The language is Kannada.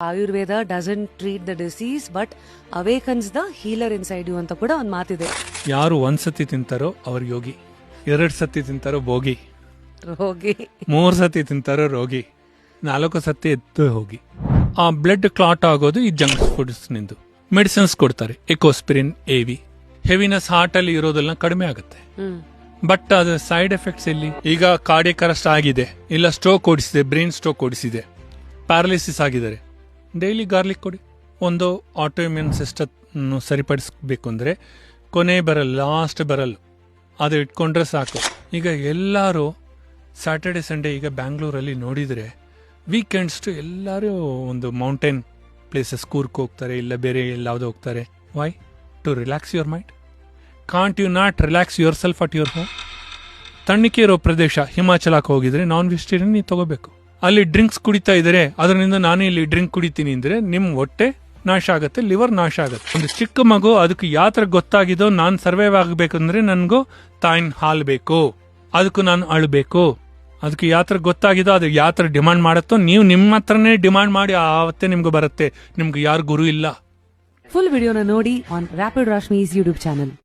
Ayurveda doesn't treat the disease but awakens the healer inside you ಅಂತ ಕೂಡ ಒಂದು ಮಾತಿದೆ. ಯಾರು ಒಂದ್ಸತಿ ತಿಂತಾರೋ ಅವ್ರ ಯೋಗಿ, 2 ಸತಿ ತಿಂತಾರೋ ಭೋಗಿ, ಹೋಗಿ 3 ಸತಿ ತಿಂತಾರೋ ರೋಗಿ, 4 ಸತಿ ಎದ್ದು ಹೋಗಿ. ಆ ಬ್ಲಡ್ ಕ್ಲಾಟ್ ಆಗೋದು ಈ ಜಂಕ್ ಫುಡ್ಸ್ ನಿಂದು. ಮೆಡಿಸಿನ್ಸ್ ಕೊಡ್ತಾರೆ, ಎಕೋಸ್ಪಿರಿನ್, ಎವಿ. ಹೆವಿನೆಸ್ ಹಾರ್ಟ್ ಅಲ್ಲಿ ಇರೋದೆಲ್ಲ ಕಡಿಮೆ ಆಗುತ್ತೆ. ಬಟ್ ಅದು ಸೈಡ್ ಎಫೆಕ್ಟ್ಸ್ ಇಲ್ಲಿ. ಈಗ ಕಾರ್ಡಿಯಕ್ ಅರೆಸ್ಟ್ ಆಗಿದೆ, ಇಲ್ಲ ಸ್ಟ್ರೋಕ್ ಓಡಿಸಿದೆ, ಬ್ರೈನ್ ಸ್ಟ್ರೋಕ್ ಓಡಿಸಿದೆ, ಪ್ಯಾರಲಿಸಿಸ್ ಆಗಿದ್ದಾರೆ, ಡೈಲಿ ಗಾರ್ಲಿಕ್ ಕೊಡಿ. ಒಂದು ಆಟೋ ಇಮ್ಯೂನ್ ಸಿಸ್ಟಮ್ ಸರಿಪಡಿಸ್ಬೇಕು ಅಂದ್ರೆ ಕೊನೆ ಬರಲ್ಲ, ಲಾಸ್ಟ್ ಬರಲ್ಲ, ಅದು ಇಟ್ಕೊಂಡ್ರೆ ಸಾಕು. ಈಗ ಎಲ್ಲರೂ ಸ್ಯಾಟರ್ಡೆ ಸಂಡೇ ಈಗ ಬ್ಯಾಂಗ್ಳೂರಲ್ಲಿ ನೋಡಿದ್ರೆ ವೀಕೆಂಡ್ಸ್ ಎಲ್ಲರೂ ಒಂದು ಮೌಂಟೇನ್ ಪ್ಲೇಸಸ್ ಕೂರ್ಕ್ ಹೋಗ್ತಾರೆ, ಇಲ್ಲ ಬೇರೆ ಎಲ್ಲಾವುದೋ ಹೋಗ್ತಾರೆ. Why? To relax your mind. Can't you not relax yourself at your home? ತಣ್ಣಕ್ಕೆ ಇರೋ ಪ್ರದೇಶ ಹಿಮಾಚಲಕ್ಕೆ ಹೋಗಿದ್ರೆ ನಾನ್ ವೆಜಿಟೇರಿಯನ್ ನೀವು ತಗೋಬೇಕು. ಅಲ್ಲಿ ಡ್ರಿಂಕ್ಸ್ ಕುಡಿತಾ ಇದ್ರೆ ಅದರಿಂದ ನಾನು ಇಲ್ಲಿ ಡ್ರಿಂಕ್ ಕುಡಿತೀನಿ ಅಂದ್ರೆ ನಿಮ್ ಹೊಟ್ಟೆ ನಾಶ ಆಗುತ್ತೆ, ಲಿವರ್ ನಾಶ ಆಗುತ್ತೆ. ಒಂದು ಚಿಕ್ಕ ಮಗು ಅದಕ್ಕೆ ಯಾತ್ರ ಗೊತ್ತಾಗಿದೋ ನಾನ್ ಸರ್ವೈವ್ ಆಗಬೇಕಂದ್ರೆ ನನ್ಗೂ ತಾಯಿನ ಹಾಲು ಬೇಕು, ಅದಕ್ಕೂ ನಾನು ಅಳ್ಬೇಕು. ಅದಕ್ಕೆ ಯಾತ್ರ ಗೊತ್ತಾಗಿದೋ ಅದು ಯಾತ್ರ ಡಿಮಾಂಡ್ ಮಾಡತ್ತೋ ನೀವು ನಿಮ್ಮ ಹತ್ರನೇ ಡಿಮಾಂಡ್ ಮಾಡಿ ಆವತ್ತೇ ನಿಮ್ಗೆ ಬರುತ್ತೆ. ನಿಮ್ಗೆ ಯಾರು ಗುರು ಇಲ್ಲ. ಫುಲ್ ವಿಡಿಯೋನ ನೋಡಿ ಆನ್ ರ್ಯಾಪಿಡ್ ರಾಶ್ಮೀಸ್ ಯೂಟ್ಯೂಬ್ ಚಾನಲ್.